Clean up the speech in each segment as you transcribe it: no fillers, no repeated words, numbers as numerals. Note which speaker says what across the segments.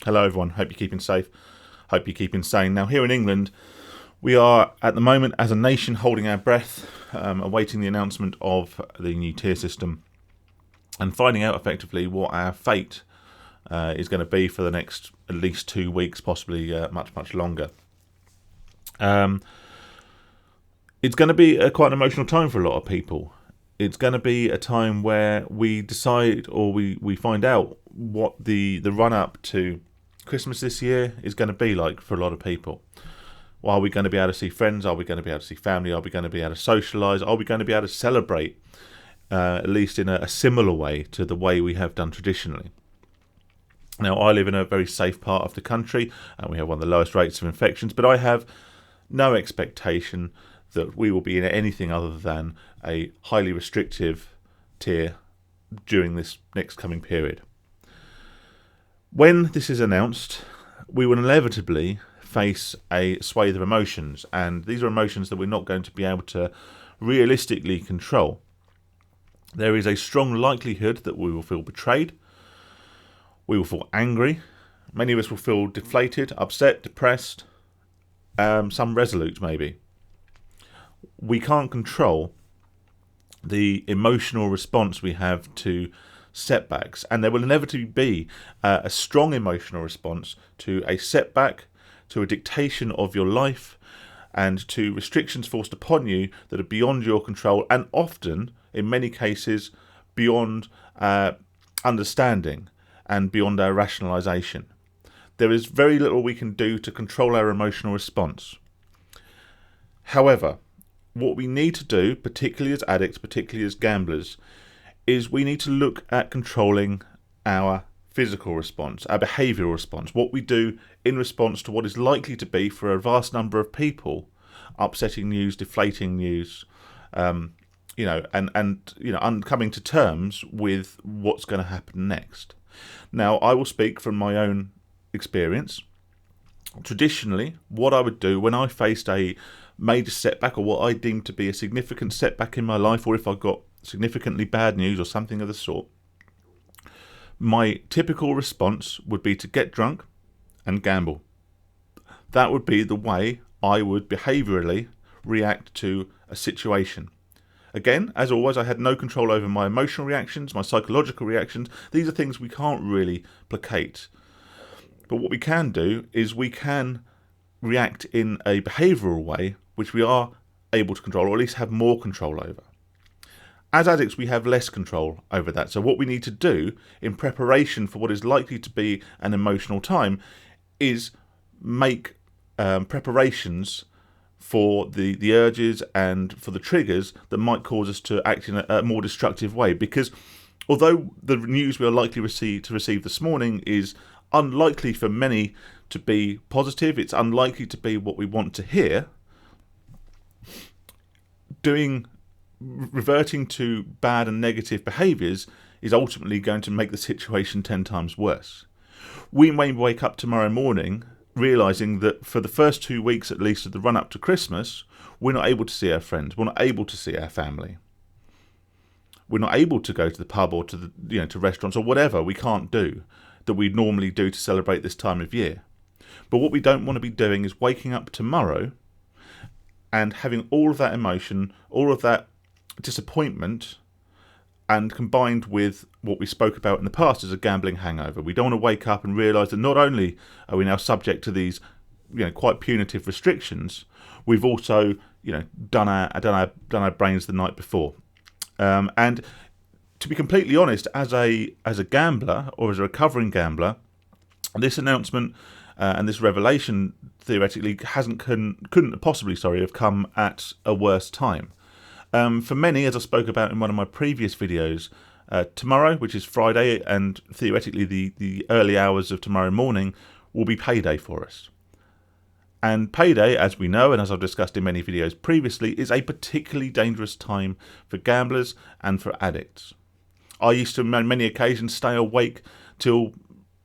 Speaker 1: Hello everyone, hope you're keeping safe, hope you're keeping sane. Now here in England, we are at the moment as a nation holding our breath, awaiting the announcement of the new tier system and finding out effectively what our fate is going to be for the next at least 2 weeks, possibly much longer. It's going to be quite an emotional time for a lot of people. It's going to be a time where we decide or we find out what the run-up to Christmas this year is going to be like for a lot of people. Well, are we going to be able to see friends? Are we going to be able to see family? Are we going to be able to socialise? Are we going to be able to celebrate, at least in a similar way to the way we have done traditionally? Now, I live in a very safe part of the country, and we have one of the lowest rates of infections, but I have no expectation that we will be in anything other than a highly restrictive tier during this next coming period. When this is announced, we will inevitably face a swathe of emotions, and these are emotions that we're not going to be able to realistically control. There is a strong likelihood that we will feel betrayed, we will feel angry, many of us will feel deflated, upset, depressed, some resolute maybe. We can't control the emotional response we have to setbacks, and there will inevitably be a strong emotional response to a setback, to a dictation of your life, and to restrictions forced upon you that are beyond your control, and often, in many cases, beyond understanding and beyond our rationalisation. There is very little we can do to control our emotional response. However, what we need to do, particularly as addicts, particularly as gamblers, is we need to look at controlling our physical response, our behavioural response, what we do in response to what is likely to be, for a vast number of people, upsetting news, deflating news, and coming to terms with what's going to happen next. Now, I will speak from my own experience. Traditionally, what I would do when I faced a major setback, or what I deemed to be a significant setback in my life, or if I got significantly bad news or something of the sort, my typical response would be to get drunk and gamble. That would be the way I would behaviourally react to a situation. Again, as always, I had no control over my emotional reactions, my psychological reactions. These are things we can't really placate. But what we can do is we can react in a behavioural way which we are able to control, or at least have more control over. As addicts, we have less control over that. So what we need to do in preparation for what is likely to be an emotional time is make preparations for the urges and for the triggers that might cause us to act in a more destructive way. Because although the news we are likely to receive this morning is unlikely for many to be positive, it's unlikely to be what we want to hear, reverting to bad and negative behaviours is ultimately going to make the situation 10 times worse. We may wake up tomorrow morning realising that for the first 2 weeks at least of the run up to Christmas, we're not able to see our friends, we're not able to see our family, we're not able to go to the pub or to to restaurants or whatever we can't do that we normally do to celebrate this time of year. But what we don't want to be doing is waking up tomorrow and having all of that emotion, all of that disappointment, and combined with what we spoke about in the past as a gambling hangover. We don't want to wake up and realise that not only are we now subject to these quite punitive restrictions, we've also done our brains the night before. And to be completely honest, as a gambler or as a recovering gambler, this announcement and this revelation theoretically couldn't possibly have come at a worse time. For many, as I spoke about in one of my previous videos, tomorrow, which is Friday, and theoretically the early hours of tomorrow morning, will be payday for us. And payday, as we know, and as I've discussed in many videos previously, is a particularly dangerous time for gamblers and for addicts. I used to, on many occasions, stay awake till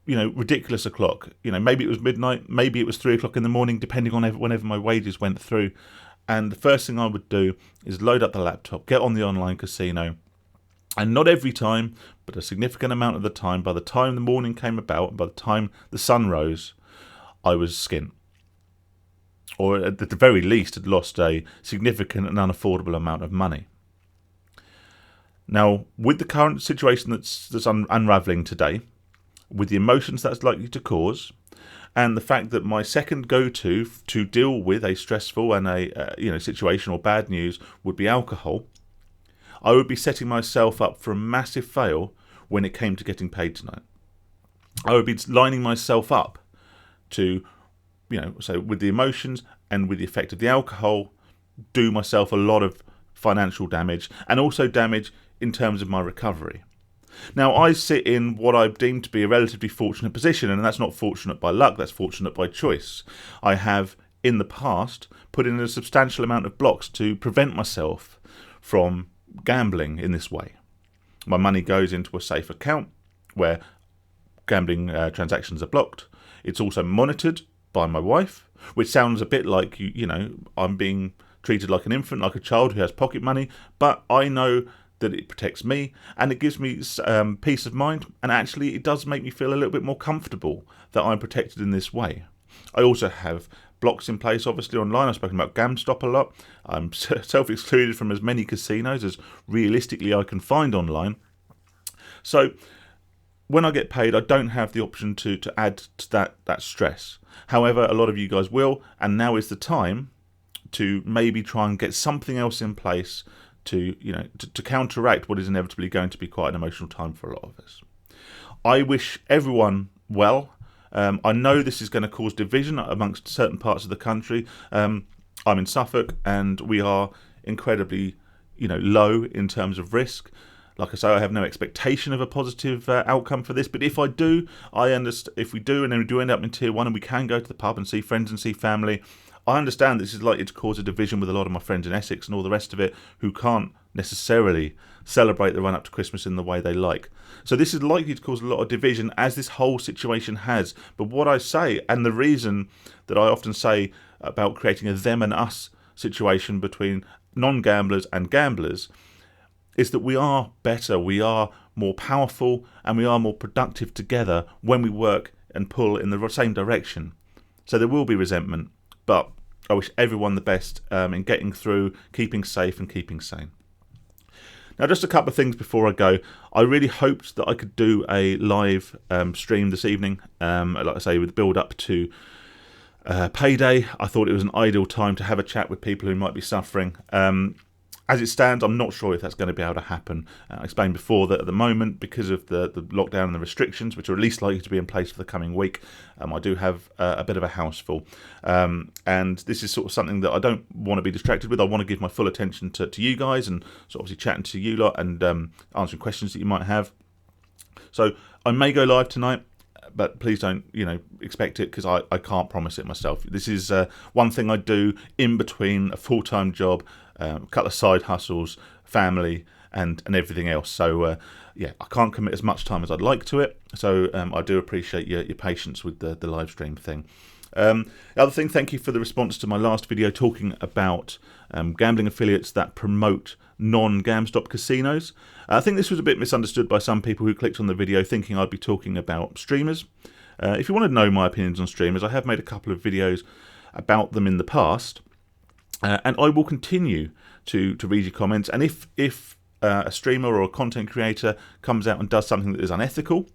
Speaker 1: ridiculous o'clock. Maybe it was midnight, maybe it was 3 o'clock in the morning, depending on whenever my wages went through. And the first thing I would do is load up the laptop, get on the online casino, And not every time, but a significant amount of the time, by the time the morning came about, by the time the sun rose, I was skint. Or at the very least had lost a significant and unaffordable amount of money. Now, with the current situation that's unravelling today, with the emotions that's likely to cause, and the fact that my second go-to to deal with a stressful and a situation or bad news would be alcohol, I would be setting myself up for a massive fail when it came to getting paid tonight. I would be lining myself up to, so with the emotions and with the effect of the alcohol, do myself a lot of financial damage and also damage in terms of my recovery. Now, I sit in what I deem to be a relatively fortunate position, and that's not fortunate by luck, that's fortunate by choice. I have, in the past, put in a substantial amount of blocks to prevent myself from gambling in this way. My money goes into a safe account where gambling transactions are blocked. It's also monitored by my wife, which sounds a bit like, I'm being treated like an infant, like a child who has pocket money, but I know that it protects me and it gives me peace of mind, and actually it does make me feel a little bit more comfortable that I'm protected in this way. I also have blocks in place, obviously, online. I've spoken about GamStop a lot. I'm self-excluded from as many casinos as realistically I can find online. So when I get paid, I don't have the option to add to that stress. However, a lot of you guys will, and now is the time to maybe try and get something else in place to counteract what is inevitably going to be quite an emotional time for a lot of us. I wish everyone well. I know this is going to cause division amongst certain parts of the country. I'm in Suffolk, and we are incredibly, low in terms of risk. Like I say, I have no expectation of a positive outcome for this, but if I do, I understand. If we do, and then we do end up in Tier 1, and we can go to the pub and see friends and see family, I understand this is likely to cause a division with a lot of my friends in Essex and all the rest of it who can't necessarily celebrate the run-up to Christmas in the way they like. So this is likely to cause a lot of division, as this whole situation has. But what I say, and the reason that I often say about creating a them and us situation between non-gamblers and gamblers, is that we are better, we are more powerful, and we are more productive together when we work and pull in the same direction. So there will be resentment, but I wish everyone the best in getting through, keeping safe and keeping sane. Now, just a couple of things before I go. I really hoped that I could do a live stream this evening. Like I say, with the build up to payday, I thought it was an ideal time to have a chat with people who might be suffering. As it stands, I'm not sure if that's going to be able to happen. I explained before that at the moment, because of the lockdown and the restrictions, which are at least likely to be in place for the coming week, I do have a bit of a house full. And this is sort of something that I don't want to be distracted with. I want to give my full attention to you guys, and so obviously chatting to you lot and answering questions that you might have. So I may go live tonight, but please don't, expect it, because I can't promise it myself. This is one thing I do in between a full-time job, a couple of side hustles, family, and everything else. So, I can't commit as much time as I'd like to it. So I do appreciate your patience with the live stream thing. The other thing, thank you for the response to my last video talking about gambling affiliates that promote non-GamStop casinos. I think this was a bit misunderstood by some people who clicked on the video thinking I'd be talking about streamers. If you want to know my opinions on streamers, I have made a couple of videos about them in the past, and I will continue to read your comments. And if a streamer or a content creator comes out and does something that is unethical,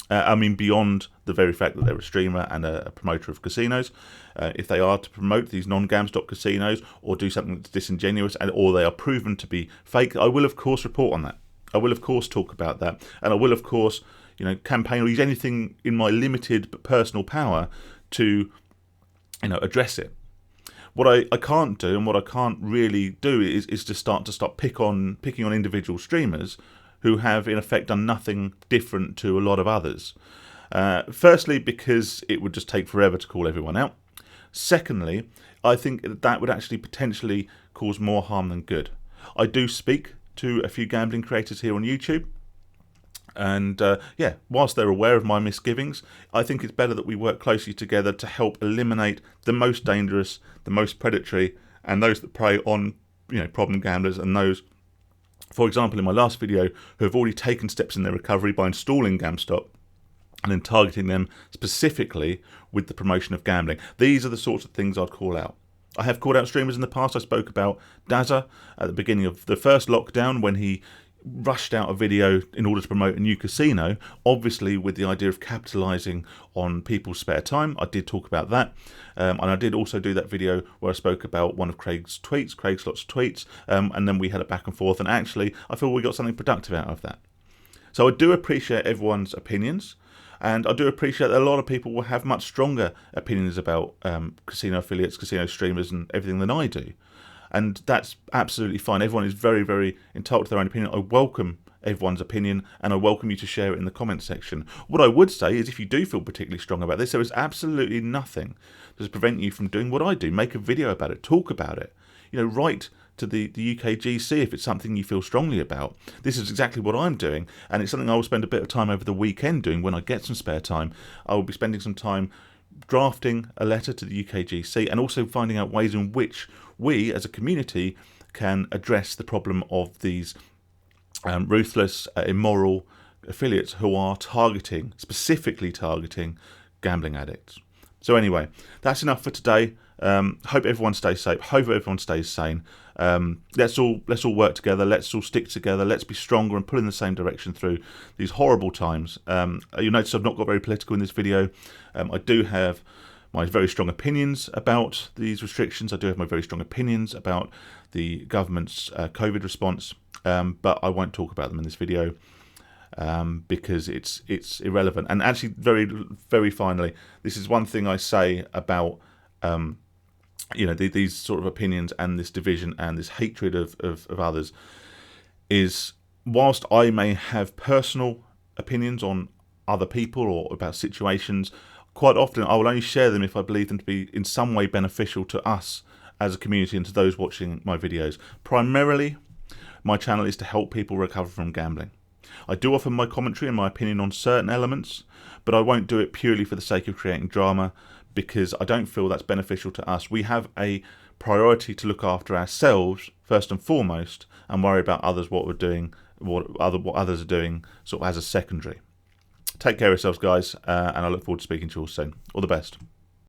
Speaker 1: beyond the very fact that they're a streamer and a promoter of casinos, if they are to promote these non-GamStop casinos or do something that's disingenuous, or they are proven to be fake, I will of course report on that. I will of course talk about that, and I will of course, campaign or use anything in my limited but personal power to, address it. What I can't do, and what I can't really do, is to stop picking on individual streamers who have in effect done nothing different to a lot of others. Firstly, because it would just take forever to call everyone out. Secondly, I think that would actually potentially cause more harm than good. I do speak to a few gambling creators here on YouTube, and whilst they're aware of my misgivings, I think it's better that we work closely together to help eliminate the most dangerous, the most predatory, and those that prey on problem gamblers, and those for example, in my last video, who have already taken steps in their recovery by installing GamStop and then targeting them specifically with the promotion of gambling. These are the sorts of things I'd call out. I have called out streamers in the past. I spoke about Dazza at the beginning of the first lockdown when he rushed out a video in order to promote a new casino, obviously with the idea of capitalising on people's spare time. I did talk about that, and I did also do that video where I spoke about one of Craig's tweets, Craig Slott's tweets, and then we had a back and forth, and actually I feel we got something productive out of that. So I do appreciate everyone's opinions, and I do appreciate that a lot of people will have much stronger opinions about casino affiliates, casino streamers and everything than I do. And that's absolutely fine. Everyone is very, very entitled to their own opinion. I welcome everyone's opinion, and I welcome you to share it in the comments section. What I would say is if you do feel particularly strong about this, there is absolutely nothing to prevent you from doing what I do. Make a video about it. Talk about it. Write to the UKGC if it's something you feel strongly about. This is exactly what I'm doing, and it's something I will spend a bit of time over the weekend doing when I get some spare time. I will be spending some time drafting a letter to the UKGC and also finding out ways in which we as a community can address the problem of these ruthless, immoral affiliates who are specifically targeting gambling addicts. So anyway, that's enough for today. Hope everyone stays safe. Hope everyone stays sane. Let's all work together. Let's all stick together. Let's be stronger and pull in the same direction through these horrible times. You'll notice I've not got very political in this video. I do have my very strong opinions about these restrictions. I do have my very strong opinions about the government's COVID response, but I won't talk about them in this video because it's irrelevant. And actually, very, very finally, this is one thing I say about these sort of opinions and this division and this hatred of others is, whilst I may have personal opinions on other people or about situations, quite often I will only share them if I believe them to be in some way beneficial to us as a community and to those watching my videos. Primarily, my channel is to help people recover from gambling. I do offer my commentary and my opinion on certain elements, but I won't do it purely for the sake of creating drama, because I don't feel that's beneficial to us. We have a priority to look after ourselves first and foremost, and worry about others, what others are doing, sort of as a secondary. Take care of yourselves, guys, and I look forward to speaking to you all soon. All the best.